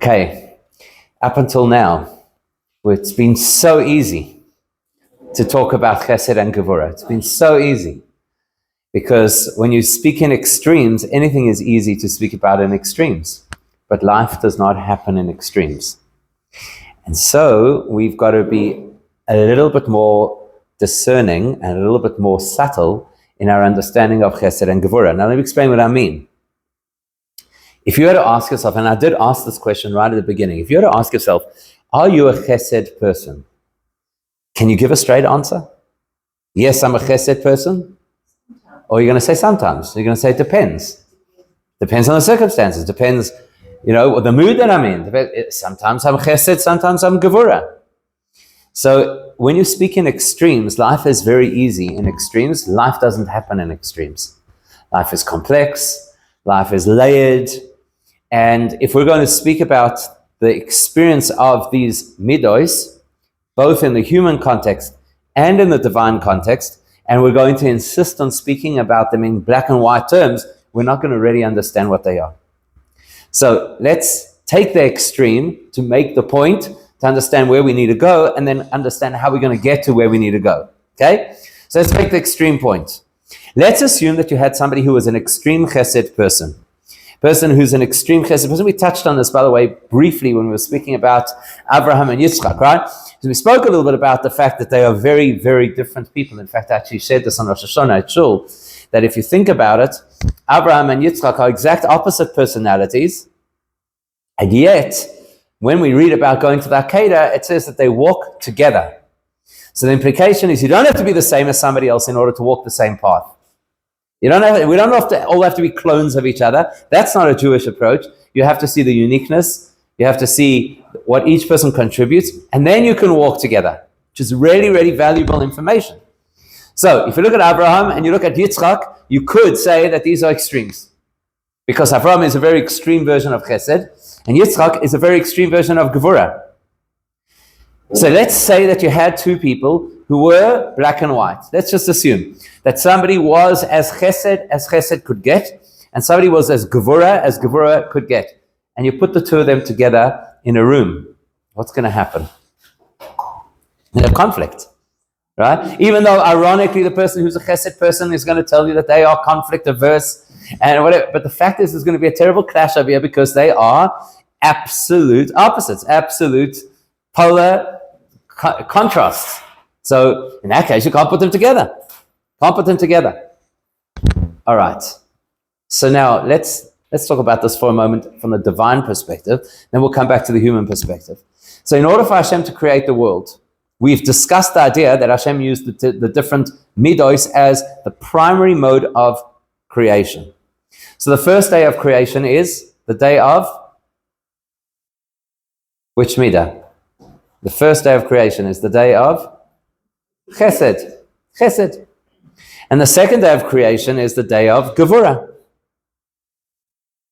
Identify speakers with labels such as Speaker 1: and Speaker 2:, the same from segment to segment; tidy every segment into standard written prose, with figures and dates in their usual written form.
Speaker 1: Okay, up until now, it's been so easy to talk about chesed and gevura. It's been so easy because when you speak in extremes, anything is easy to speak about in extremes, but life does not happen in extremes. And so we've got to be a little bit more discerning and a little bit more subtle in our understanding of chesed and gevura. Now let me explain what I mean. If you were to ask yourself, and I did ask this question right at the beginning, if you were to ask yourself, are you a chesed person? Can you give a straight answer? Yes, I'm a chesed person. Or you're going to say sometimes. You're going to say it depends. Depends on the circumstances. Depends, the mood that I'm in. Sometimes I'm chesed, sometimes I'm gevura. So when you speak in extremes, life is very easy. In extremes, life doesn't happen in extremes. Life is complex. Life is layered. And if we're going to speak about the experience of these middos, both in the human context and in the divine context, and we're going to insist on speaking about them in black and white terms, we're not going to really understand what they are. So let's take the extreme to make the point, to understand where we need to go, and then understand how we're going to get to where we need to go. Okay? So let's make the extreme point. Let's assume that you had somebody who was an extreme chesed person who's an extreme chesed person. We touched on this, by the way, briefly when we were speaking about Abraham and Yitzchak, right? So we spoke a little bit about the fact that they are very, very different people. In fact, I actually shared this on Rosh Hashanah at Shul, that if you think about it, Abraham and Yitzchak are exact opposite personalities, and yet, when we read about going to the Akedah, it says that they walk together. So the implication is you don't have to be the same as somebody else in order to walk the same path. We don't all have to be clones of each other. That's not a Jewish approach. You have to see the uniqueness. You have to see what each person contributes, and then you can walk together, which is really, really valuable information. So if you look at Abraham and you look at Yitzchak, you could say that these are extremes, because Abraham is a very extreme version of chesed, and Yitzchak is a very extreme version of gevura. So let's say that you had two people who were black and white. Let's just assume that somebody was as chesed could get, and somebody was as gevura could get. And you put the two of them together in a room. What's going to happen? You have conflict, right? Even though ironically the person who's a chesed person is going to tell you that they are conflict averse and whatever, but the fact is there's going to be a terrible clash over here because they are absolute opposites, absolute polar contrasts. So in that case, you can't put them together. All right. So now let's talk about this for a moment from the divine perspective. Then we'll come back to the human perspective. So in order for Hashem to create the world, we've discussed the idea that Hashem used the different middos as the primary mode of creation. So the first day of creation is the day of which midah? The first day of creation is the day of chesed. And the second day of creation is the day of gevura.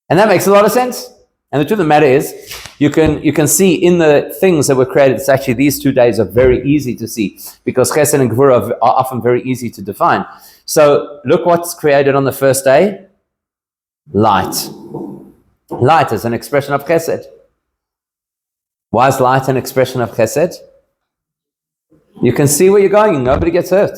Speaker 1: And that makes a lot of sense. And the truth of the matter is, you can see in the things that were created, it's actually these 2 days are very easy to see because chesed and gevura are often very easy to define. So look what's created on the first day. Light. Light is an expression of chesed. Why is light an expression of chesed? You can see where you're going. Nobody gets hurt.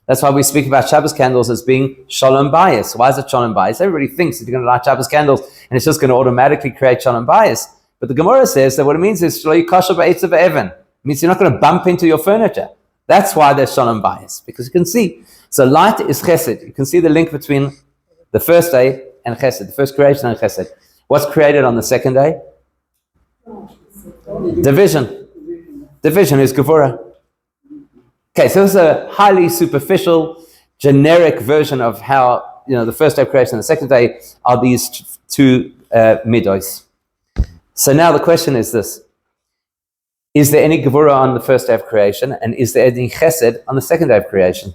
Speaker 1: That's why we speak about Shabbos candles as being shalom bayis. Why is it shalom bayis? Everybody thinks that you're going to light Shabbos candles and it's just going to automatically create shalom bayis. But the Gemara says that what it means is shlo yikasha ba'etzav evan. It means you're not going to bump into your furniture. That's why there's shalom bayis, because you can see. So light is chesed. You can see the link between the first day and chesed, the first creation and chesed. What's created on the second day? Division. Division is gevura. Okay, so this is a highly superficial, generic version of how, the first day of creation and the second day are these two middos. So now the question is this. Is there any gevura on the first day of creation, and is there any chesed on the second day of creation?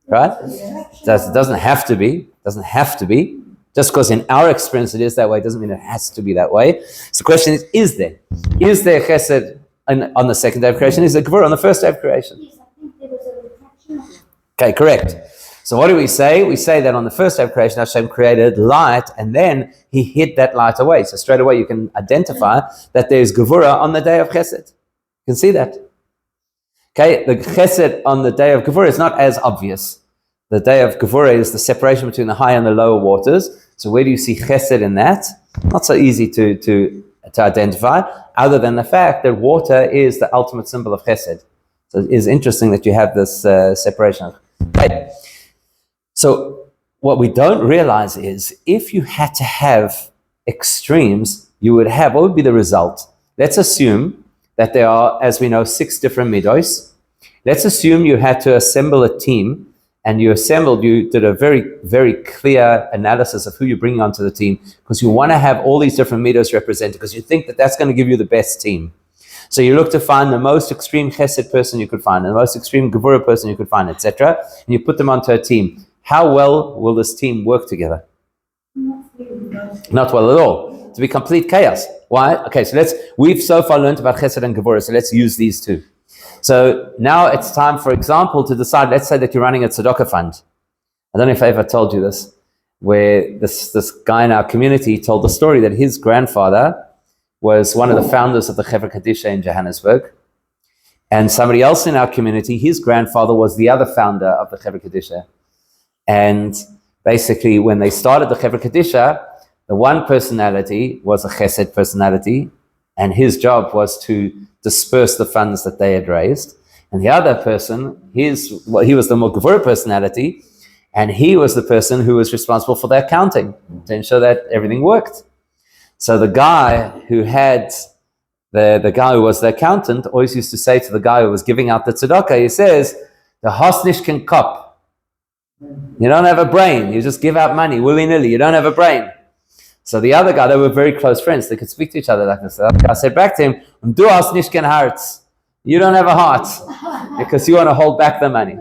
Speaker 1: Right? It doesn't have to be. Doesn't have to be. Just because in our experience it is that way doesn't mean it has to be that way. So the question is there? Is there chesed on the second day of creation? Is there gevura on the first day of creation? Okay, correct. So what do we say? We say that on the first day of creation, Hashem created light, and then He hid that light away. So straight away you can identify that there's Gevurah on the day of Chesed. You can see that. Okay, the Chesed on the day of Gevurah is not as obvious. The day of Gevurah is the separation between the high and the lower waters. So where do you see Chesed in that? Not so easy to identify, other than the fact that water is the ultimate symbol of Chesed. So it is interesting that you have this separation. Okay. So what we don't realize is if you had to have extremes, you would have, what would be the result? Let's assume that there are, as we know, 6 different Middos. Let's assume you had to assemble a team, and you did a very, very clear analysis of who you're bringing onto the team, because you want to have all these different Middos represented, because you think that that's going to give you the best team. So you look to find the most extreme Chesed person you could find, and the most extreme Gevurah person you could find, etc., and you put them onto a team. How well will this team work together? Not well at all. To be complete chaos. Why? Okay, so we've so far learned about Chesed and Gevurah, so let's use these two. So now it's time, for example, to decide, let's say that you're running a tzedakah fund. I don't know if I ever told you this, where this guy in our community told the story that his grandfather was one of the founders of the Chevra Kadisha in Johannesburg. And somebody else in our community, his grandfather was the other founder of the Chevra Kadisha. And basically, when they started the Chevra Kadisha, the one personality was a Chesed personality, and his job was to disperse the funds that they had raised. And the other person, he was the more Gevurah personality, and he was the person who was responsible for the accounting to ensure that everything worked. So the guy who had the guy who was the accountant always used to say to the guy who was giving out the tzedakah, he says, "The hosnish can cop. You don't have a brain. You just give out money willy-nilly. You don't have a brain." So the other guy, they were very close friends. They could speak to each other like this. I said back to him, "Du hast nicht kein Herz. You don't have a heart because you want to hold back the money."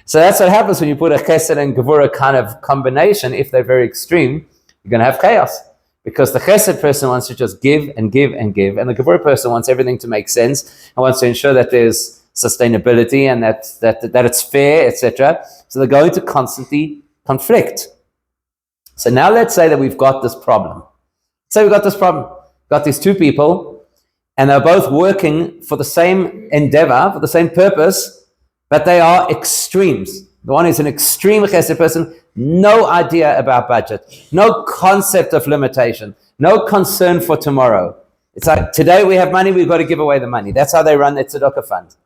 Speaker 1: So that's what happens when you put a Chesed and Gevurah kind of combination. If they're very extreme, you're going to have chaos. Because the Chesed person wants to just give and give and give, and the Gevurah person wants everything to make sense and wants to ensure that there's sustainability and that it's fair, etc. So they're going to constantly conflict. So now let's say that we've got this problem. Say we've got this problem. We've got these two people, and they're both working for the same endeavor, for the same purpose, but they are extremes. The one is an extreme Chesed person, no idea about budget, no concept of limitation, no concern for tomorrow. It's like, today we have money, we've got to give away the money. That's how they run their tzedakah fund.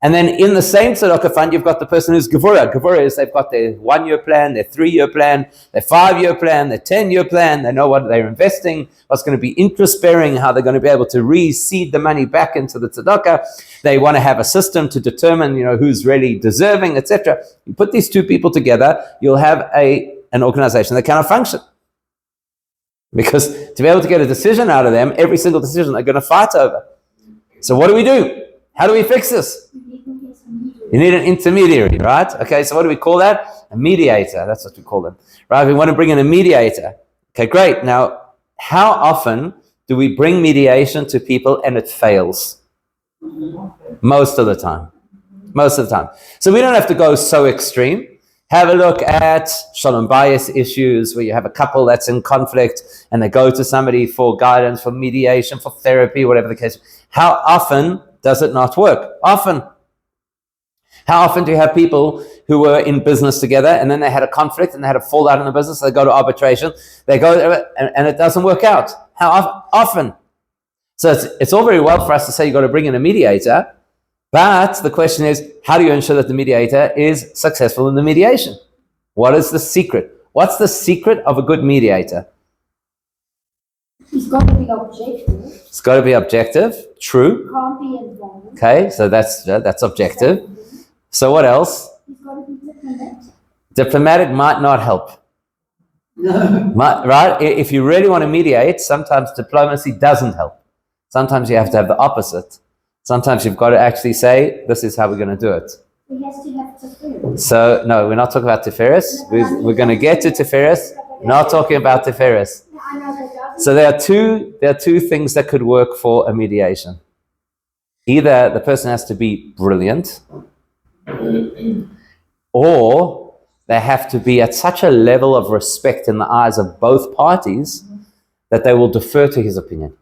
Speaker 1: And then in the same tzedakah fund, you've got the person who's Gevurah. Gevurah is they've got their 1-year plan, their 3-year plan, their 5-year plan, their 10-year plan. They know what they're investing, what's going to be interest-bearing, how they're going to be able to reseed the money back into the tzedakah. They want to have a system to determine, who's really deserving, etc. You put these two people together, you'll have an organization that cannot function. Because to be able to get a decision out of them, every single decision they're going to fight over. So what do we do? How do we fix this? You need an intermediary, right? Okay, so what do we call that? A mediator. That's what we call them. Right? We want to bring in a mediator. Okay, great. Now, how often do we bring mediation to people and it fails? Most of the time. Most of the time. So we don't have to go so extreme. Have a look at shalom bias issues where you have a couple that's in conflict and they go to somebody for guidance, for mediation, for therapy, whatever the case. How often does it not work? Often. How often do you have people who were in business together and then they had a conflict and they had a fallout in the business, they go to arbitration, they go and it doesn't work out? How often? So it's all very well for us to say you've got to bring in a mediator, but the question is, how do you ensure that the mediator is successful in the mediation? What is the secret? What's the secret of a good mediator?
Speaker 2: It's got to be objective.
Speaker 1: It's got to be objective. True.
Speaker 2: Can't be involved.
Speaker 1: Okay, so that's objective. So what else?
Speaker 2: It's got to be diplomatic.
Speaker 1: Diplomatic might not help.
Speaker 2: No.
Speaker 1: Right? If you really want to mediate, sometimes diplomacy doesn't help. Sometimes you have to have the opposite. Sometimes you've got to actually say, this is how we're going to do it.
Speaker 2: It has to have Tiferes.
Speaker 1: So, no, we're not talking about Tiferes. We're going to get to Tiferes. Not talking about Tiferes.
Speaker 2: I know that doesn't.
Speaker 1: So there are two things that could work for a mediation. Either the person has to be brilliant, or they have to be at such a level of respect in the eyes of both parties that they will defer to his opinion.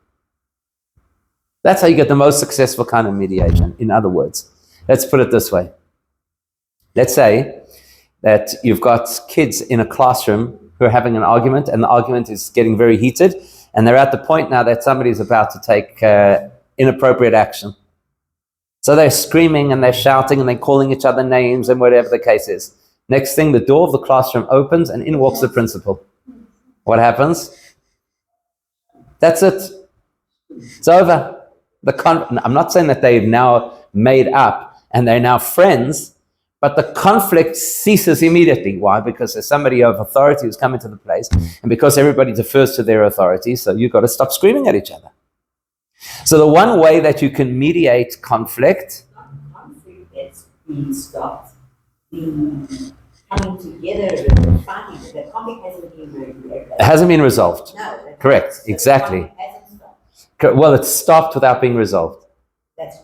Speaker 1: That's how you get the most successful kind of mediation. In other words, let's put it this way. Let's say that you've got kids in a classroom who are having an argument, and the argument is getting very heated, and they're at the point now that somebody's about to take inappropriate action. So they're screaming and they're shouting and they're calling each other names and whatever the case is. Next thing, the door of the classroom opens and in walks the principal. What happens? That's it. It's over. I'm not saying that they've now made up and they're now friends, but the conflict ceases immediately. Why? Because there's somebody of authority who's come into the place, and because everybody defers to their authority, so you've got to stop screaming at each other. So the one way that you can mediate conflict...
Speaker 3: Conflict that's being stopped, being coming together and fighting, the conflict hasn't been resolved.
Speaker 1: It hasn't been resolved.
Speaker 3: No.
Speaker 1: Correct, exactly.
Speaker 3: The conflict hasn't stopped.
Speaker 1: Well, it's stopped without being resolved.
Speaker 3: That's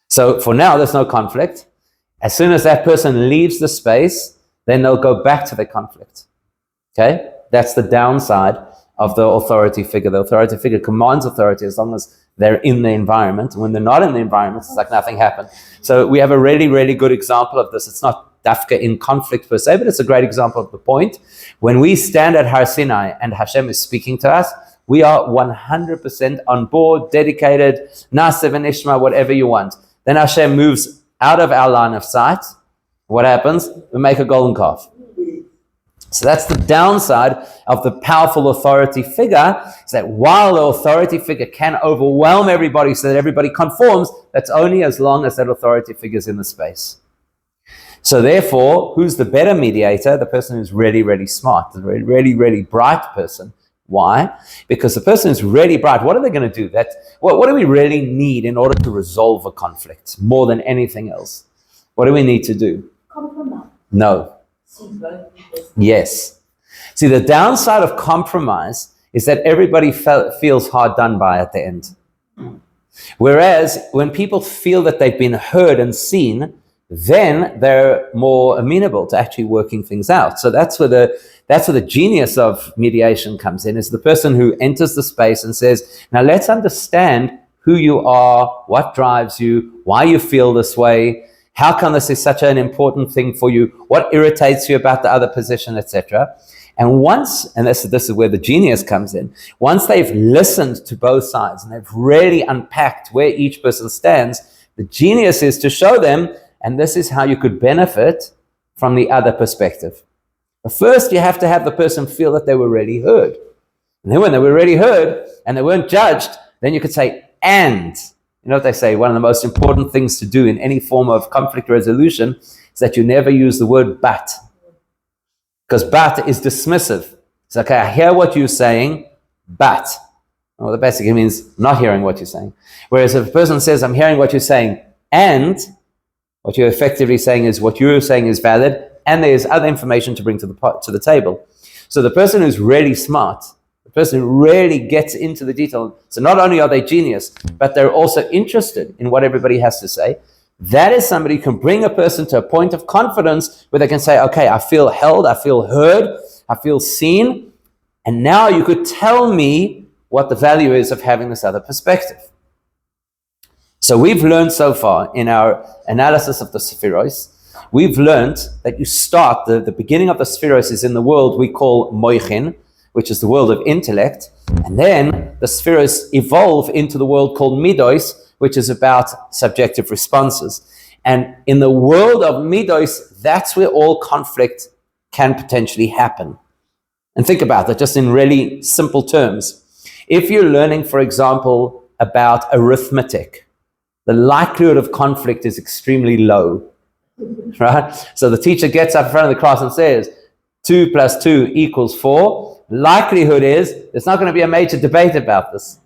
Speaker 1: So for now, there's no conflict. As soon as that person leaves the space, then they'll go back to the conflict. Okay? That's the downside of the authority figure. The authority figure commands authority as long as they're in the environment. When they're not in the environment, it's like nothing happened. So we have a really, really good example of this. It's not dafka in conflict per se, but it's a great example of the point. When we stand at Har Sinai and Hashem is speaking to us, we are 100% on board, dedicated, Nasev and Ishma, whatever you want. Then Hashem moves out of our line of sight. What happens? We make a golden calf. So that's the downside of the powerful authority figure, is that while the authority figure can overwhelm everybody so that everybody conforms, that's only as long as that authority figure is in the space. So therefore, who's the better mediator? The person who's really, really smart, the really, really bright person. Why? Because the person who's really bright, what are they going to do? What do we really need in order to resolve a conflict more than anything else? What do we need to do?
Speaker 2: Compromise.
Speaker 1: No. Yes. See, the downside of compromise is that everybody feels hard done by at the end. Whereas when people feel that they've been heard and seen, then they're more amenable to actually working things out. So that's where the genius of mediation comes in, is the person who enters the space and says, now let's understand who you are, what drives you, why you feel this way, how come this is such an important thing for you, what irritates you about the other position, etc. And this is where the genius comes in, once they've listened to both sides and they've really unpacked where each person stands, the genius is to show them, and this is how you could benefit from the other perspective. But first, you have to have the person feel that they were really heard. And then when they were really heard and they weren't judged, then you could say, and. You know what they say? One of the most important things to do in any form of conflict resolution is that you never use the word but. Because but is dismissive. It's okay, I hear what you're saying, but. Well, that basically means not hearing what you're saying. Whereas if a person says, I'm hearing what you're saying, and what you're effectively saying is what you're saying is valid, and there's other information to bring to the table. So the person who's really smart, the person who really gets into the detail, so not only are they genius, but they're also interested in what everybody has to say. That is somebody who can bring a person to a point of confidence where they can say, okay, I feel held, I feel heard, I feel seen, and now you could tell me what the value is of having this other perspective. So we've learned so far in our analysis of the Sephiros, we've learned that you start, the beginning of the Sephiros is in the world we call Moichin, which is the world of intellect, and then the Sephiros evolve into the world called Middos, which is about subjective responses. And in the world of Middos, that's where all conflict can potentially happen. And think about that just in really simple terms. If you're learning, for example, about arithmetic, the likelihood of conflict is extremely low, right? So the teacher gets up in front of the class and says, 2 + 2 = 4. Likelihood is there's not going to be a major debate about this,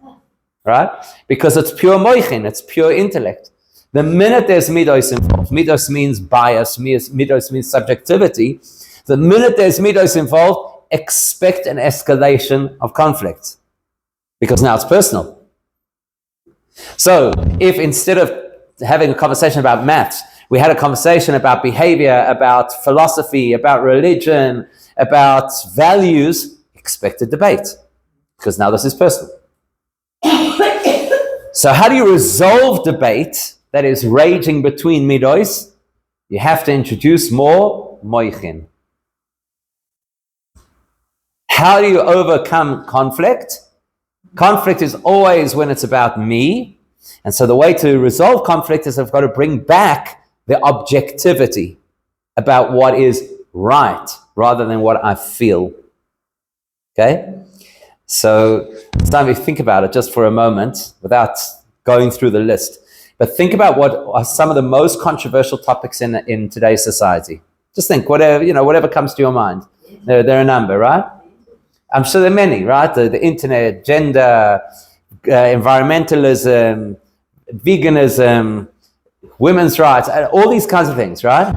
Speaker 1: right? Because it's pure moichin, it's pure intellect. The minute there's middos involved, middos means bias, middos means subjectivity. The minute there's middos involved, expect an escalation of conflict, because now it's personal. So if instead of having a conversation about maths, we had a conversation about behavior, about philosophy, about religion, about values, expect a debate, because now this is personal. So how do you resolve debate that is raging between middos? You have to introduce more moichin. How do you overcome conflict? Conflict is always when it's about me. And so the way to resolve conflict is I've got to bring back the objectivity about what is right rather than what I feel. Okay? So it's time to think about it just for a moment without going through the list. But think about what are some of the most controversial topics in today's society. Just think, whatever comes to your mind. There are a number, right? I'm sure there are many, right? The internet, gender, environmentalism, veganism, women's rights, all these kinds of things, right?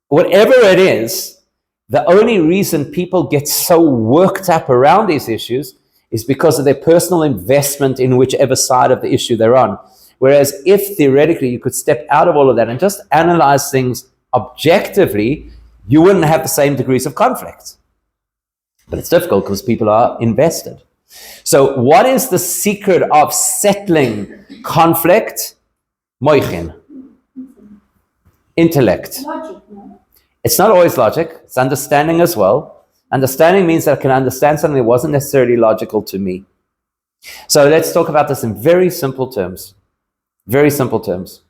Speaker 1: Whatever it is, the only reason people get so worked up around these issues is because of their personal investment in whichever side of the issue they're on. Whereas if theoretically you could step out of all of that and just analyze things objectively, you wouldn't have the same degrees of conflict. But it's difficult because people are invested. So what is the secret of settling conflict? Moichin. Intellect.
Speaker 2: Logic, no?
Speaker 1: It's not always logic. It's understanding as well. Understanding means that I can understand something that wasn't necessarily logical to me. So let's talk about this in very simple terms. Very simple terms.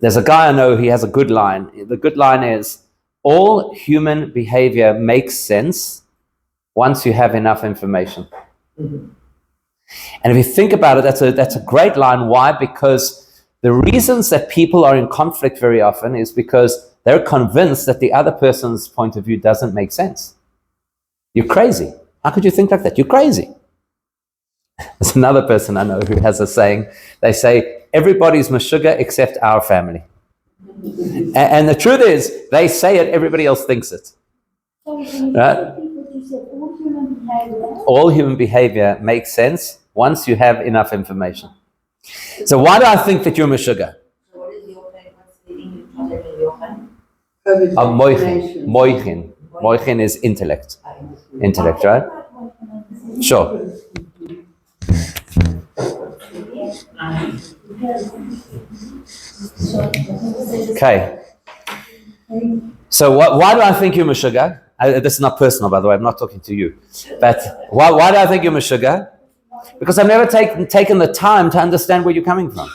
Speaker 1: There's a guy I know, he has a good line. The good line is, all human behavior makes sense once you have enough information. Mm-hmm. And if you think about it, that's a great line. Why? Because the reasons that people are in conflict very often is because they're convinced that the other person's point of view doesn't make sense. You're crazy. How could you think like that? You're crazy. There's another person I know who has a saying. They say, everybody's meshuggah except our family. And the truth is, they say it, everybody else thinks it.
Speaker 2: So when you
Speaker 1: Right?
Speaker 2: say people, you said all human behavior.
Speaker 1: All human behavior makes sense once you have enough information. So why do I think that you're meshuggah?
Speaker 3: So what is your thing? What's the English translation of your thing?
Speaker 1: Moichin. Moichin. Moichin is intellect. Intellect, right? Sure. Okay. So why do I think you're meshuggah? This is not personal, by the way. I'm not talking to you. But why do I think you're meshuggah? Because I've never taken the time to understand where you're coming from.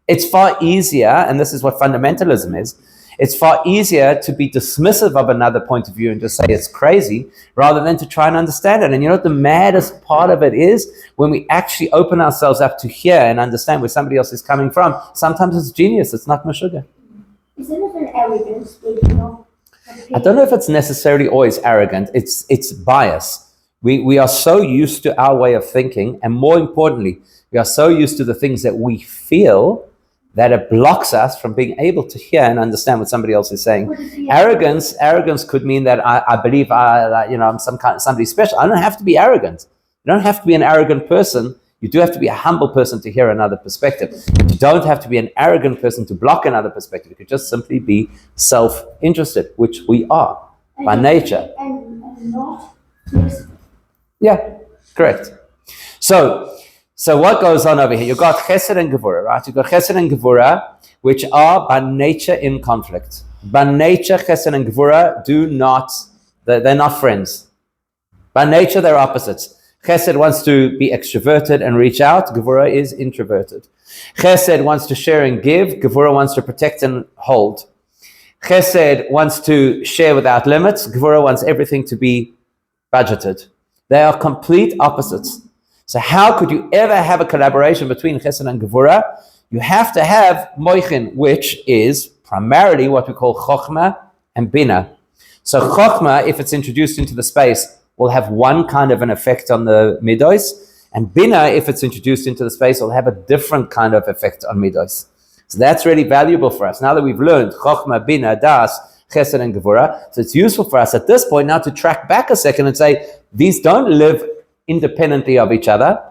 Speaker 1: It's far easier, and this is what fundamentalism is, it's far easier to be dismissive of another point of view and just say it's crazy, rather than to try and understand it. And you know what the maddest part of it is? When we actually open ourselves up to hear and understand where somebody else is coming from, sometimes it's genius, it's not meshuggah.
Speaker 2: Isn't it an arrogance where you know?
Speaker 1: I don't know if it's necessarily always arrogant, it's bias. We are so used to our way of thinking, and more importantly, we are so used to the things that we feel that it blocks us from being able to hear and understand what somebody else is saying. Arrogance could mean that I believe I'm somebody special. I don't have to be arrogant. You don't have to be an arrogant person. You do have to be a humble person to hear another perspective. You don't have to be an arrogant person to block another perspective. You could just simply be self-interested, which we are by nature.
Speaker 2: And not mixed.
Speaker 1: Yeah, correct. So what goes on over here? You've got Chesed and Gevurah, right? You've got Chesed and Gevurah, which are by nature in conflict. By nature, Chesed and Gevurah they're not friends. By nature, they're opposites. Chesed wants to be extroverted and reach out. Gevurah is introverted. Chesed wants to share and give. Gevurah wants to protect and hold. Chesed wants to share without limits. Gevurah wants everything to be budgeted. They are complete opposites. So how could you ever have a collaboration between Chesed and Gevurah? You have to have Moichin, which is primarily what we call Chokhmah and Bina. So Chokhmah, if it's introduced into the space, will have one kind of an effect on the Middos, and Bina, if it's introduced into the space, will have a different kind of effect on Middos. So that's really valuable for us. Now that we've learned Chokhmah, Bina, Das, Chesed and Gevurah, so it's useful for us at this point now to track back a second and say, these don't live independently of each other.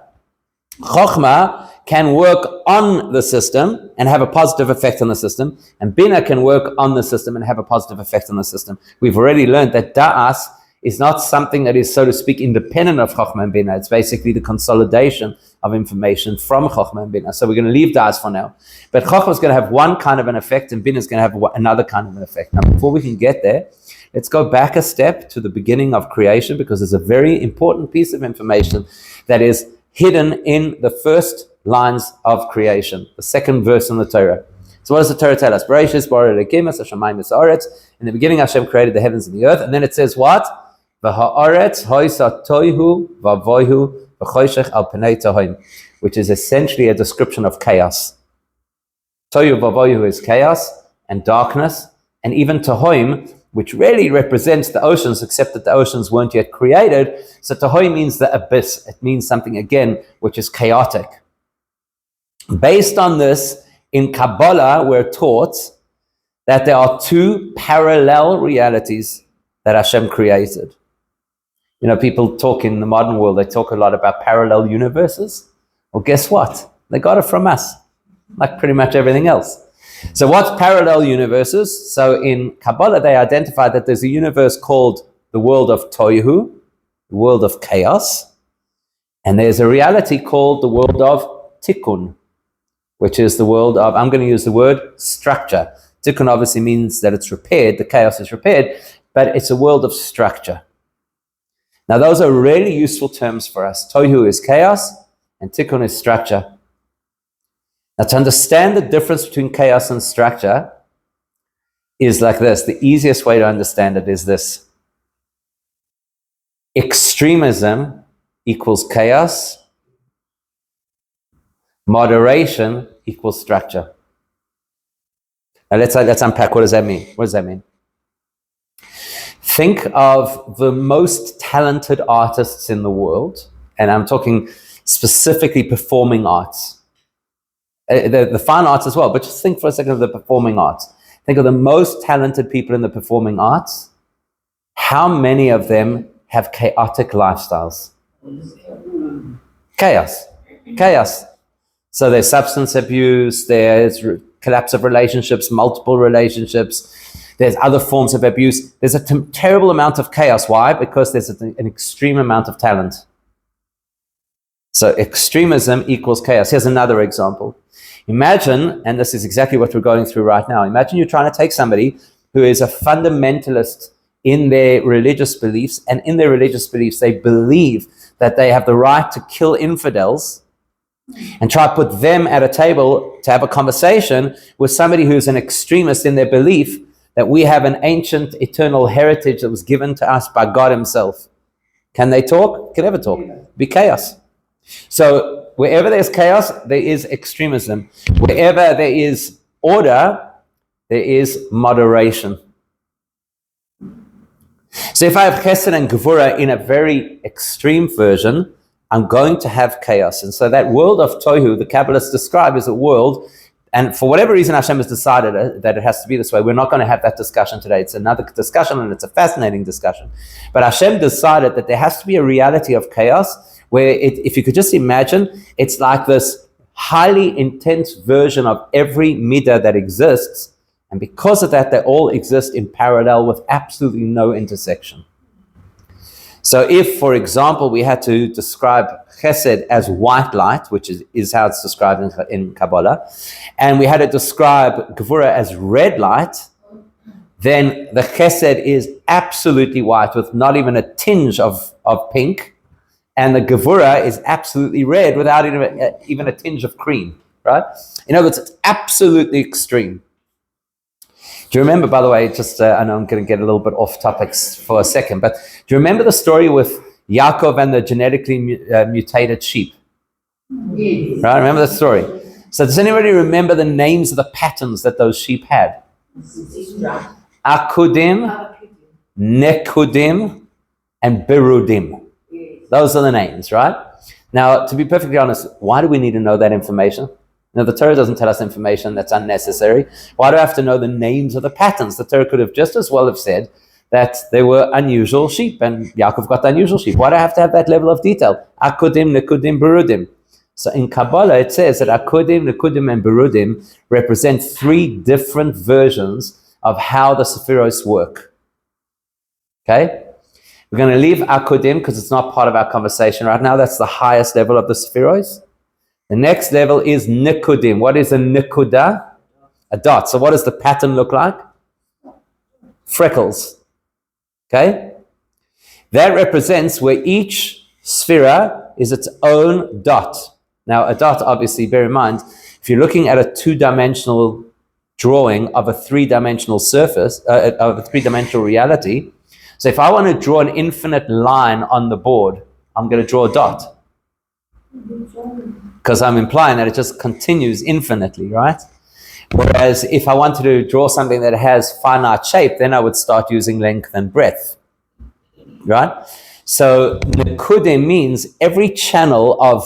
Speaker 1: Chokhmah can work on the system and have a positive effect on the system, and Bina can work on the system and have a positive effect on the system. We've already learned that Da'as is not something that is, so to speak, independent of Chokhmah and Bina. It's basically the consolidation of information from Chokhmah and Bina. So we're going to leave Da'as for now. But Chokhmah is going to have one kind of an effect, and Bina is going to have another kind of an effect. Now, before we can get there, let's go back a step to the beginning of creation, because there's a very important piece of information that is hidden in the first lines of creation, the second verse in the Torah. So what does the Torah tell us? Bereshis bara Elokim es hashamayim v'haaretz. In the beginning, Hashem created the heavens and the earth, and then it says what? V'haaretz hoisa toihu v'avoihu v'choshech al pnei tohim, which is essentially a description of chaos. Toihu v'avoihu is chaos and darkness, and even tohim, which really represents the oceans, except that the oceans weren't yet created. So tohoi means the abyss. It means something, again, which is chaotic. Based on this, in Kabbalah, we're taught that there are two parallel realities that Hashem created. You know, people talk in the modern world, they talk a lot about parallel universes. Well, guess what? They got it from us, like pretty much everything else. So what's parallel universes? So in Kabbalah, they identify that there's a universe called the world of Toihu, the world of chaos, and there's a reality called the world of Tikkun, which is the world of, I'm going to use the word structure. Tikkun obviously means that it's repaired, the chaos is repaired, but it's a world of structure. Now those are really useful terms for us. Toihu is chaos, and Tikkun is structure. Now, to understand the difference between chaos and structure is like this. The easiest way to understand it is this. Extremism equals chaos. Moderation equals structure. Now, let's unpack. What does that mean? What does that mean? Think of the most talented artists in the world, and I'm talking specifically performing arts. The fine arts as well, but just think for a second of the performing arts. Think of the most talented people in the performing arts. How many of them have chaotic lifestyles? Chaos. So there's substance abuse, there's collapse of relationships, multiple relationships, there's other forms of abuse. There's a terrible amount of chaos. Why? Because there's an extreme amount of talent. So extremism equals chaos. Here's another example. Imagine, and this is exactly what we're going through right now, imagine you're trying to take somebody who is a fundamentalist in their religious beliefs, and in their religious beliefs they believe that they have the right to kill infidels, and try to put them at a table to have a conversation with somebody who's an extremist in their belief that we have an ancient eternal heritage that was given to us by God himself. Can they talk? Can they ever talk? Be chaos. So wherever there's chaos, there is extremism. Wherever there is order, there is moderation. So if I have chesed and gevura in a very extreme version, I'm going to have chaos. And so that world of tohu, the Kabbalists describe as a world, and for whatever reason Hashem has decided that it has to be this way. We're not going to have that discussion today. It's another discussion, and it's a fascinating discussion. But Hashem decided that there has to be a reality of chaos where, if you could just imagine, it's like this highly intense version of every midah that exists. And because of that, they all exist in parallel with absolutely no intersection. So if, for example, we had to describe chesed as white light, which is how it's described in Kabbalah, and we had to describe gevura as red light, then the chesed is absolutely white with not even a tinge of pink, and the gevura is absolutely red without even a tinge of cream, right? In other words, it's absolutely extreme. Do you remember, by the way, just I know I'm going to get a little bit off topics for a second, but do you remember the story with Yaakov and the genetically mutated sheep? Yes. Right, remember that story? So does anybody remember the names of the patterns that those sheep had? Akudim, Nekudim, and Berudim. Those are the names, right? Now, to be perfectly honest, why do we need to know that information? Now, the Torah doesn't tell us information that's unnecessary. Why do I have to know the names of the patterns? The Torah could have just as well have said that they were unusual sheep, and Yaakov got the unusual sheep. Why do I have to have that level of detail? Akudim, Nekudim, Berudim. So in Kabbalah, it says that Akudim, Nekudim, and Berudim represent three different versions of how the Sephiros work. Okay? We're going to leave Akudim because it's not part of our conversation right now. That's the highest level of the Sephiros. The next level is Nekudim. What is a Nekuda? A dot. So what does the pattern look like? Freckles. Okay? That represents where each Sphira is its own dot. Now, a dot, obviously, bear in mind, if you're looking at a two-dimensional drawing of a three-dimensional surface, of a three-dimensional reality, so if I want to draw an infinite line on the board, I'm going to draw a dot. Because I'm implying that it just continues infinitely, right? Whereas if I wanted to draw something that has finite shape, then I would start using length and breadth, right? So Nekudim means every channel of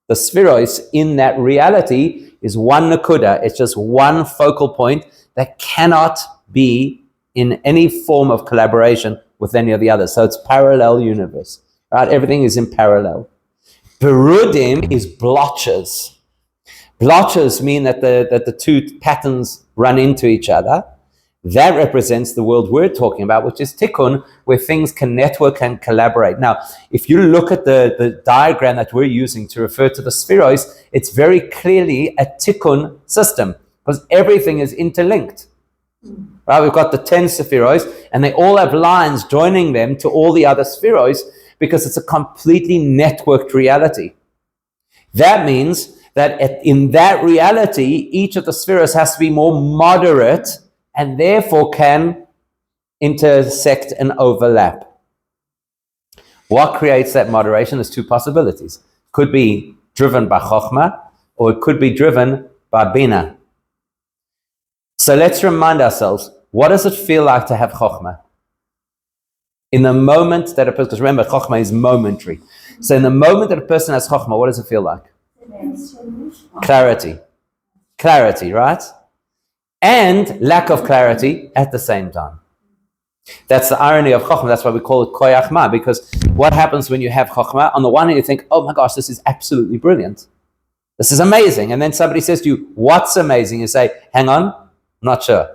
Speaker 1: the spheroids in that reality is one Nekuda. It's just one focal point that cannot be in any form of collaboration with any of the others. So it's parallel universe, right? Everything is in parallel. Berudim is blotches. Blotches mean that the two patterns run into each other. That represents the world we're talking about, which is tikkun, where things can network and collaborate. Now, if you look at the diagram that we're using to refer to the spheroids, it's very clearly a tikkun system, because everything is interlinked. Right? We've got the 10 spheroids, and they all have lines joining them to all the other spheroids, because it's a completely networked reality. That means that in that reality, each of the spheres has to be more moderate and therefore can intersect and overlap. What creates that moderation? There's two possibilities. Could be driven by Chokhmah, or it could be driven by Bina. So let's remind ourselves, what does it feel like to have Chokhmah? In the moment that a person, because remember, Chokhmah is momentary. So in the moment that a person has Chokhmah, what does it feel like? Clarity. Clarity, right? And lack of clarity at the same time. That's the irony of Chokhmah. That's why we call it Koyach Ma, because what happens when you have Chokhmah? On the one hand, you think, oh my gosh, this is absolutely brilliant. This is amazing. And then somebody says to you, what's amazing? You say, hang on, not sure.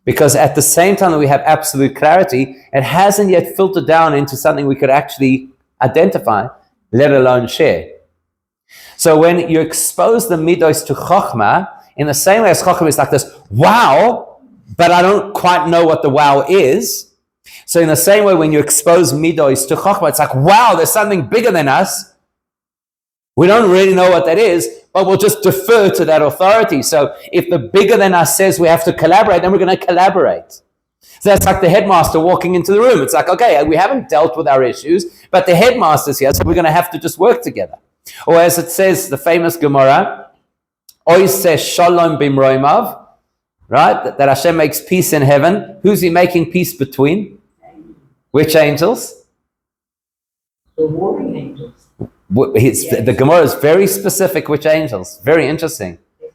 Speaker 1: Because at the same time that we have absolute clarity, it hasn't yet filtered down into something we could actually identify, let alone share. So when you expose the Middos to Chokhmah, in the same way as Chokhmah is like this, wow, but I don't quite know what the wow is. So in the same way, when you expose Middos to Chokhmah, it's like, wow, there's something bigger than us. We don't really know what that is, but we'll just defer to that authority. So if the bigger than us says we have to collaborate, then we're going to collaborate. So that's like the headmaster walking into the room. It's like, okay, we haven't dealt with our issues, but the headmaster's here, so we're going to have to just work together. Or as it says, the famous Gemara, Oiseh Shalom Bimroimav, right? That Hashem makes peace in heaven. Who's he making peace between? Which angels?
Speaker 3: The warring angels.
Speaker 1: The Gemara is very specific which angels. Very interesting. It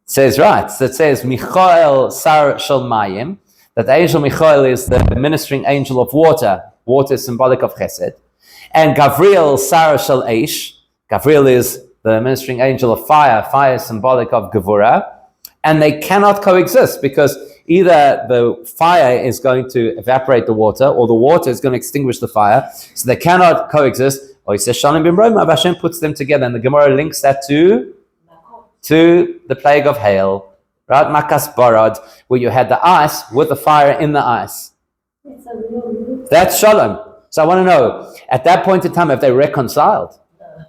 Speaker 1: says, right, so it says, Michael Sar Shel Mayim, that the angel Michael is the ministering angel of water. Water is symbolic of Chesed. And Gavriel Sar Shel Eish, Gavriel is the ministering angel of fire. Fire is symbolic of Gevurah. And they cannot coexist, because either the fire is going to evaporate the water, or the water is going to extinguish the fire. So they cannot coexist. Or he says, Shalom Bim Roma, Hashem puts them together. And the Gemara links that to the plague of hail, right? Makas Barad, where you had the ice with the fire in the ice. That's Shalom. So I want to know, at that point in time, have they reconciled?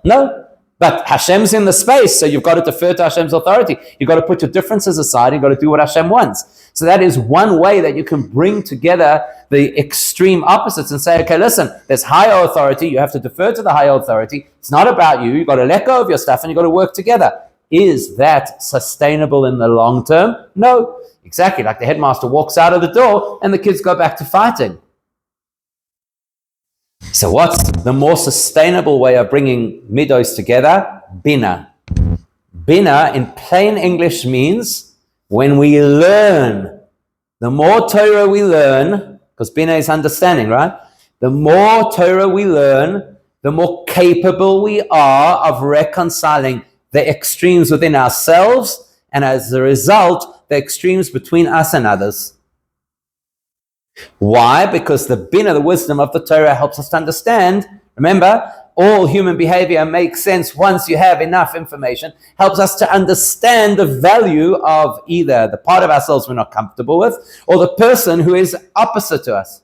Speaker 1: No. But Hashem's in the space, so you've got to defer to Hashem's authority. You've got to put your differences aside. You've got to do what Hashem wants. So that is one way that you can bring together the extreme opposites and say, okay, listen, there's higher authority. You have to defer to the higher authority. It's not about you. You've got to let go of your stuff and you've got to work together. Is that sustainable in the long term? No. Exactly. Like the headmaster walks out of the door and the kids go back to fighting. So what's the more sustainable way of bringing Middos together? Bina. Bina in plain English means when we learn. The more Torah we learn, because Bina is understanding, right? The more Torah we learn, the more capable we are of reconciling the extremes within ourselves, and as a result, the extremes between us and others. Why? Because the bina, the wisdom of the Torah, helps us to understand. Remember, all human behavior makes sense once you have enough information, helps us to understand the value of either the part of ourselves we're not comfortable with or the person who is opposite to us.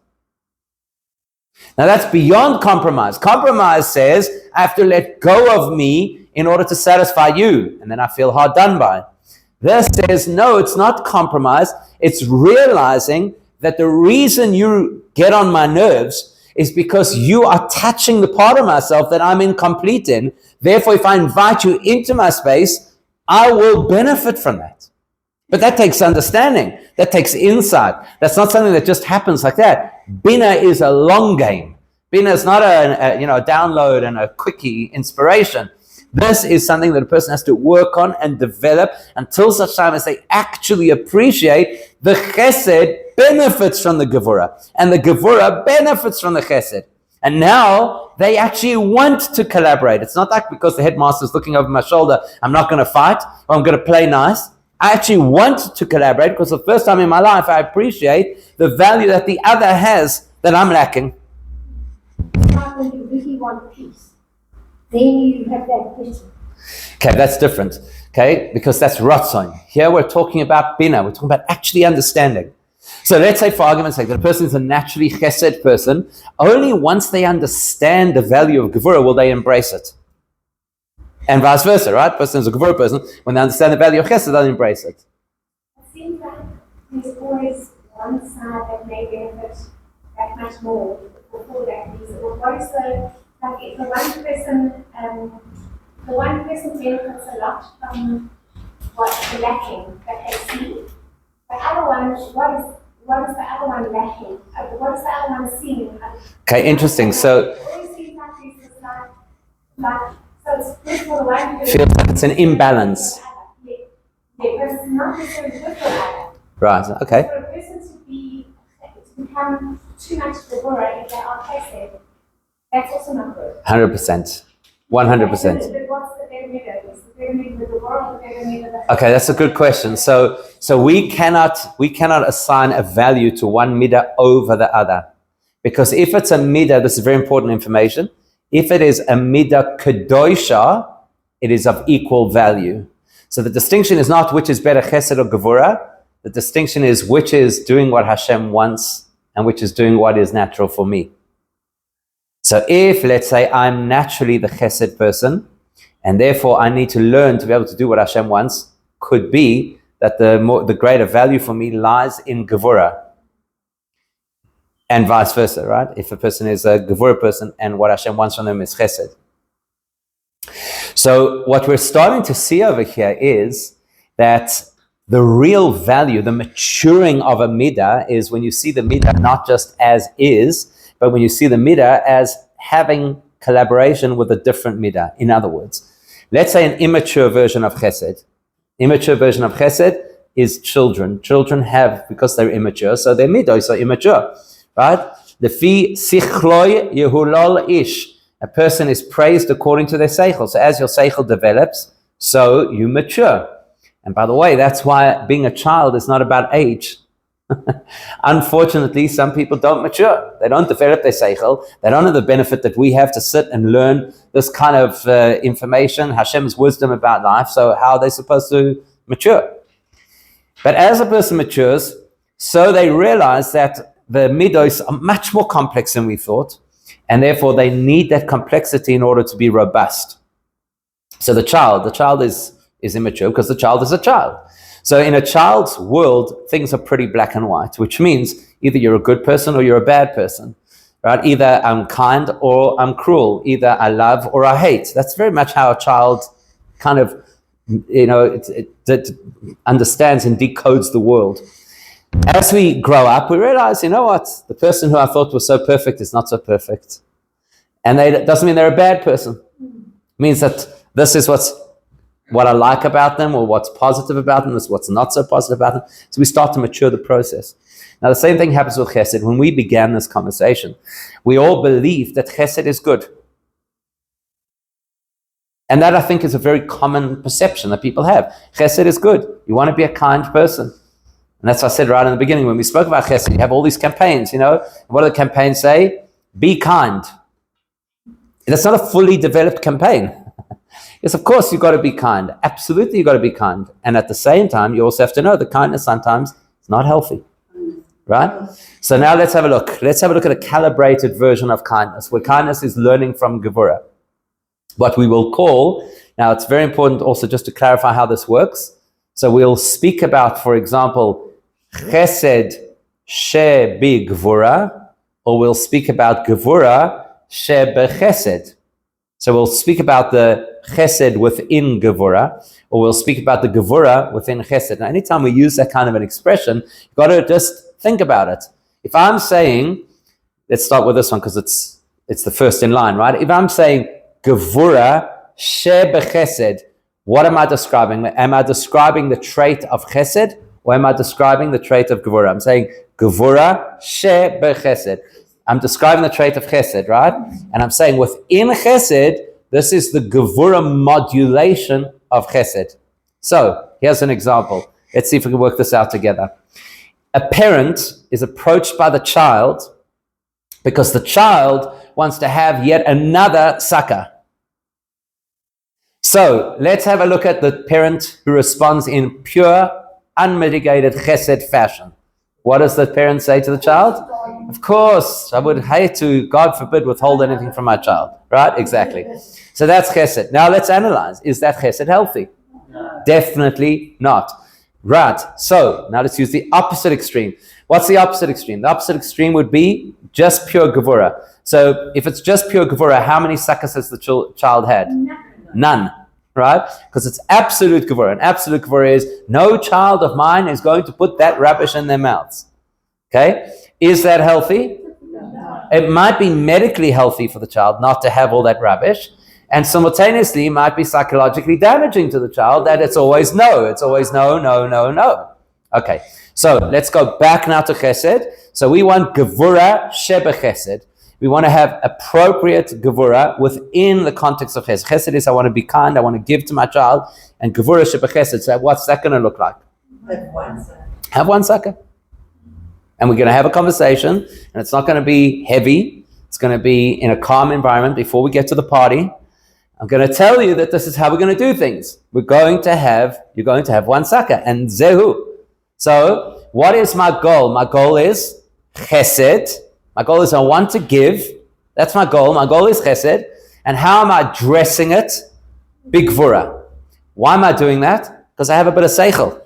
Speaker 1: Now that's beyond compromise. Compromise says, I have to let go of me in order to satisfy you, and then I feel hard done by. This says, no, it's not compromise. It's realizing that the reason you get on my nerves is because you are touching the part of myself that I'm incomplete in. Therefore, if I invite you into my space, I will benefit from that. But that takes understanding. That takes insight. That's not something that just happens like that. Bina is a long game. Bina is not a download and a quickie inspiration. This is something that a person has to work on and develop until such time as they actually appreciate the chesed benefits from the Gevurah, and the Gevurah benefits from the chesed. And now they actually want to collaborate. It's not like because the headmaster is looking over my shoulder, I'm not going to fight or I'm going to play nice. I actually want to collaborate because the first time in my life I appreciate the value that the other has that I'm lacking.
Speaker 2: Now when you really want peace, then you have that question.
Speaker 1: Okay, that's different. Okay, because that's ratzon. Here we're talking about bina. We're talking about actually understanding. So let's say, for argument's sake, that a person is a naturally chesed person. Only once they understand the value of Gevurah will they embrace it. And vice versa, right? Person is a Gevurah person. When they understand the value of chesed, they'll embrace it.
Speaker 4: It seems like there's always one side that may benefit that much more for that reason. Or what is like if the one person benefits a lot from what's lacking that they see. The other one, what is the other one lacking? What is the other one seeing?
Speaker 1: Okay, interesting. So
Speaker 4: it always seems like there's this so it's good for the one person.
Speaker 1: feels like it's an imbalance.
Speaker 4: Yeah, but it's not necessarily good for the other.
Speaker 1: Right, okay.
Speaker 4: For a person to become too much Gevurah if they are chesed, that's also not good.
Speaker 1: 100%. 100%.
Speaker 4: But what's the pyramid? Is the pyramid with the Gevurah or the pyramid with the...
Speaker 1: Okay, that's a good question. So we cannot assign a value to one midah over the other. Because if it's a midah, this is very important information. If it is a midah kedosha, it is of equal value. So the distinction is not which is better, chesed or gevurah. The distinction is which is doing what Hashem wants and which is doing what is natural for me. So if, let's say, I'm naturally the chesed person, and therefore I need to learn to be able to do what Hashem wants, could be that the greater value for me lies in gevurah. And vice versa, right? If a person is a Gevurah person and what Hashem wants from them is chesed. So what we're starting to see over here is that the real value, the maturing of a midah is when you see the midah not just as is, but when you see the midah as having collaboration with a different midah. In other words, let's say an immature version of chesed. Immature version of chesed is children. Children have, because they're immature, so their middos are immature. Right? Lefi sichloi yehulol ish. A person is praised according to their seichel. So as your seichel develops, so you mature. And by the way, that's why being a child is not about age. Unfortunately, some people don't mature. They don't develop their seichel. They don't have the benefit that we have to sit and learn this kind of information, Hashem's wisdom about life. So how are they supposed to mature? But as a person matures, so they realize that the middos are much more complex than we thought, and therefore they need that complexity in order to be robust. So the child is immature because the child is a child. So in a child's world, things are pretty black and white, which means either you're a good person or you're a bad person, right? Either I'm kind or I'm cruel. Either I love or I hate. That's very much how a child kind of, it understands and decodes the world. As we grow up, we realize, you know what? The person who I thought was so perfect is not so perfect. And it doesn't mean they're a bad person. It means that this is what I like about them, or what's positive about them, is what's not so positive about them. So we start to mature the process. Now, the same thing happens with chesed. When we began this conversation, we all believed that chesed is good. And that, I think, is a very common perception that people have. Chesed is good. You want to be a kind person. And that's what I said right in the beginning when we spoke about chesed. You have all these campaigns, What do the campaigns say? Be kind. That's not a fully developed campaign. Yes, of course, you've got to be kind. Absolutely, you've got to be kind. And at the same time, you also have to know that kindness sometimes is not healthy. Right? So now let's have a look. Let's have a look at a calibrated version of kindness, where kindness is learning from Gevurah. What we will call, now it's very important also just to clarify how this works. So we'll speak about, for example, Chesed she bi Gevurah, or we'll speak about Gevurah she bechesed. So we'll speak about the Chesed within Gevurah, or we'll speak about the Gevurah within Chesed. Now, anytime we use that kind of an expression, you've got to just think about it. If I'm saying, let's start with this one because it's the first in line, right? If I'm saying Gevurah she bechesed, what am I describing? Am I describing the trait of Chesed, or am I describing the trait of Gevurah? I'm saying Gevurah she bechesed. I'm describing the trait of Chesed, right? And I'm saying within Chesed, this is the Gevurah modulation of Chesed. So here's an example. Let's see if we can work this out together. A parent is approached by the child because the child wants to have yet another sucker. So let's have a look at the parent who responds in pure, unmitigated Chesed fashion. What does the parent say to the child? Of course, I would hate to, God forbid, withhold anything from my child. Right? Exactly. So that's Chesed. Now let's analyze. Is that Chesed healthy? No. Definitely not. Right. So now let's use the opposite extreme. What's the opposite extreme? The opposite extreme would be just pure Gevurah. So if it's just pure Gevurah, how many suckers has the child had? None. Right? Because it's absolute Gevurah. And absolute Gevurah is no child of mine is going to put that rubbish in their mouths. Okay? Is that healthy? No. It might be medically healthy for the child not to have all that rubbish. And simultaneously, it might be psychologically damaging to the child that it's always no. It's always no, no, no, no. Okay. So let's go back now to Chesed. So we want Gevurah she bechesed. We want to have appropriate Gevurah within the context of Chesed. Chesed is I want to be kind, I want to give to my child, and Gevurah she bechesed. So what's that going to look like? Have one sucker. And we're going to have a conversation, and it's not going to be heavy. It's going to be in a calm environment before we get to the party. I'm going to tell you that this is how we're going to do things. You're going to have one sucker, and zehu. So what is my goal? My goal is Chesed. My goal is I want to give. That's my goal. My goal is Chesed. And how am I dressing it? Big Gevurah. Why am I doing that? Because I have a bit of seichel.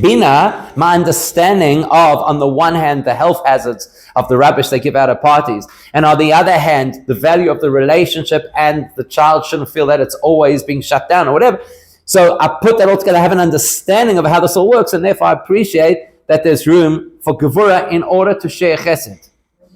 Speaker 1: Bina, my understanding of, on the one hand, the health hazards of the rubbish they give out at parties, and on the other hand, the value of the relationship, and the child shouldn't feel that it's always being shut down or whatever. So I put that all together. I have an understanding of how this all works, and therefore I appreciate that there's room for Gevurah in order to share Chesed.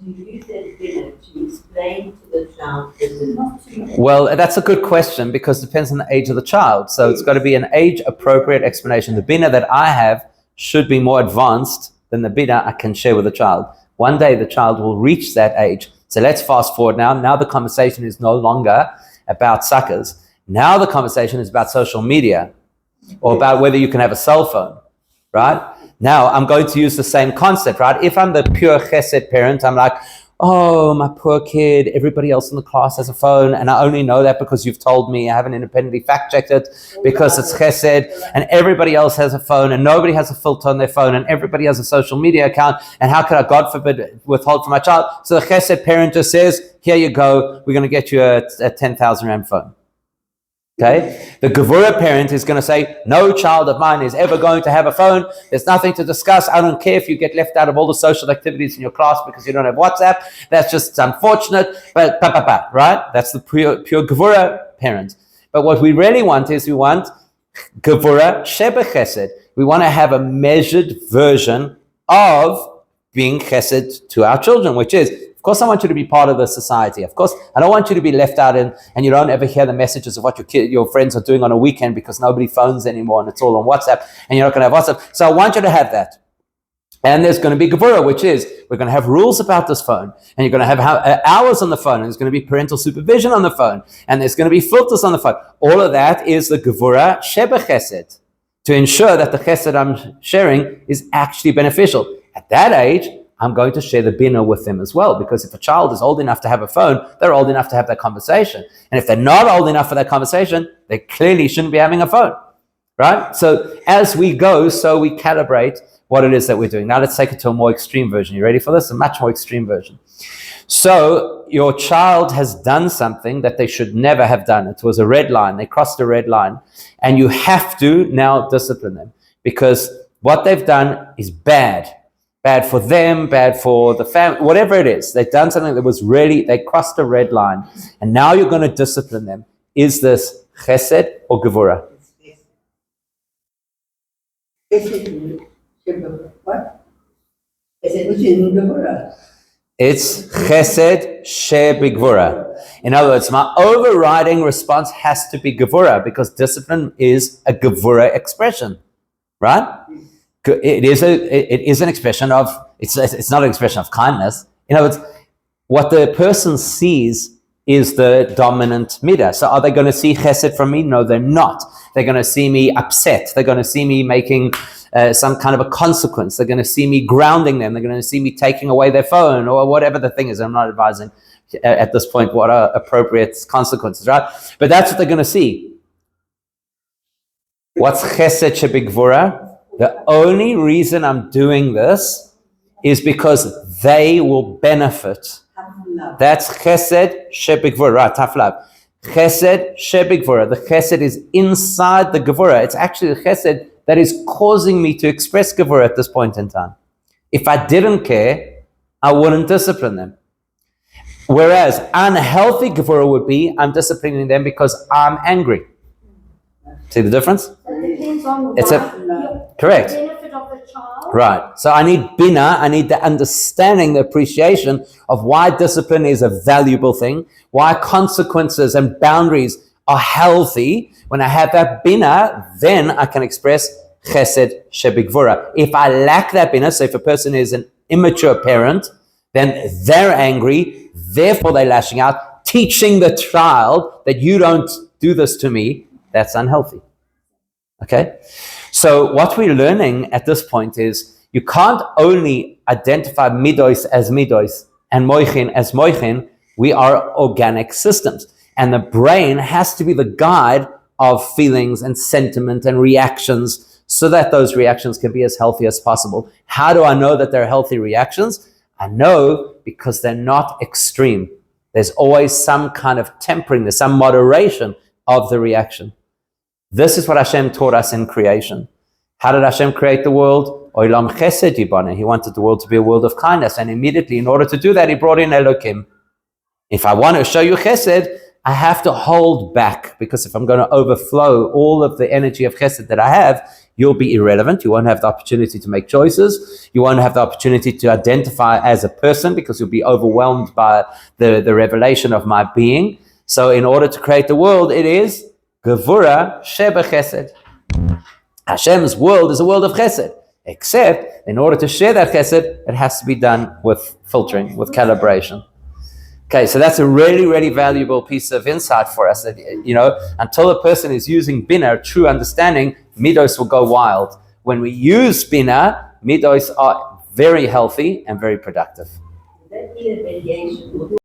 Speaker 3: You use that Bina to explain to the child.
Speaker 1: Well, that's a good question because it depends on the age of the child. So it's got to be an age-appropriate explanation. The Bina that I have should be more advanced than the Bina I can share with the child. One day the child will reach that age. So let's fast forward now. Now the conversation is no longer about suckers. Now the conversation is about social media or about whether you can have a cell phone, right? Now, I'm going to use the same concept, right? If I'm the pure Chesed parent, I'm like, oh, my poor kid, everybody else in the class has a phone, and I only know that because you've told me. I haven't independently fact-checked it because it's Chesed, and everybody else has a phone, and nobody has a filter on their phone, and everybody has a social media account, and how could I, God forbid, withhold from my child? So the Chesed parent just says, here you go, we're going to get you a 10,000 Rand phone. Okay, the Gevurah parent is going to say, no child of mine is ever going to have a phone. There's nothing to discuss. I don't care if you get left out of all the social activities in your class because you don't have WhatsApp. That's just unfortunate, but right? That's the pure Gevurah parent. But what we really want is we want Gevurah she bechesed. We want to have a measured version of being chesed to our children, which is, of course, I want you to be part of the society. Of course, I don't want you to be left out and you don't ever hear the messages of what your friends are doing on a weekend because nobody phones anymore and it's all on WhatsApp and you're not going to have WhatsApp. So I want you to have that. And there's going to be Gevurah, which is we're going to have rules about this phone, and you're going to have hours on the phone, and there's going to be parental supervision on the phone, and there's going to be filters on the phone. All of that is the Gevurah Sheba Chesed, to ensure that the Chesed I'm sharing is actually beneficial. At that age, I'm going to share the Bina with them as well, because if a child is old enough to have a phone, they're old enough to have that conversation. And if they're not old enough for that conversation, they clearly shouldn't be having a phone, right? So as we go, so we calibrate what it is that we're doing. Now let's take it to a more extreme version. You ready for this? A much more extreme version. So your child has done something that they should never have done. It was a red line. They crossed a red line. And you have to now discipline them, because what they've done is bad. Bad for them, bad for the family, whatever it is. They've done something that was really, they crossed a red line. And now you're going to discipline them. Is this chesed or gevurah?
Speaker 3: What?
Speaker 1: It's chesed shebigvura. In other words, my overriding response has to be gevurah, because discipline is a gevurah expression, right? It is an expression of, it's not an expression of kindness. In other words, what the person sees is the dominant midah. So are they going to see chesed from me? No, they're not. They're going to see me upset. They're going to see me making some kind of a consequence. They're going to see me grounding them. They're going to see me taking away their phone, or whatever the thing is. I'm not advising at this point what are appropriate consequences, right? But that's what they're going to see. What's chesed shebigvura? The only reason I'm doing this is because they will benefit. That's chesed shebigvura, right? Tough love. Chesed shebigvura. The chesed is inside the gevura. It's actually the chesed that is causing me to express gevura at this point in time. If I didn't care, I wouldn't discipline them. Whereas unhealthy gevura would be, I'm disciplining them because I'm angry. See the difference?
Speaker 2: It depends on
Speaker 1: correct.
Speaker 2: the benefit of the child.
Speaker 1: Right. So I need bina, I need the understanding, the appreciation of why discipline is a valuable thing, why consequences and boundaries are healthy. When I have that bina, then I can express chesed shebigvura. If I lack that bina, so if a person is an immature parent, then they're angry, therefore they're lashing out, teaching the child that you don't do this to me. That's unhealthy. Okay? So what we're learning at this point is you can't only identify middos as middos and moichin as moichin. We are organic systems. And the brain has to be the guide of feelings and sentiment and reactions so that those reactions can be as healthy as possible. How do I know that they're healthy reactions? I know because they're not extreme. There's always some kind of tempering, there's some moderation of the reaction. This is what Hashem taught us in creation. How did Hashem create the world? Olam chesed yibana. He wanted the world to be a world of kindness. And immediately, in order to do that, he brought in Elokim. If I want to show you chesed, I have to hold back, because if I'm going to overflow all of the energy of chesed that I have, you'll be irrelevant. You won't have the opportunity to make choices. You won't have the opportunity to identify as a person, because you'll be overwhelmed by the revelation of my being. So in order to create the world, it is Gevura Sheba Chesed. Hashem's world is a world of Chesed, except in order to share that Chesed, it has to be done with filtering, with calibration. Okay, so that's a really, really valuable piece of insight for us. That, until a person is using Bina, true understanding, Middos will go wild. When we use Bina, Middos are very healthy and very productive.
Speaker 3: That is a variation.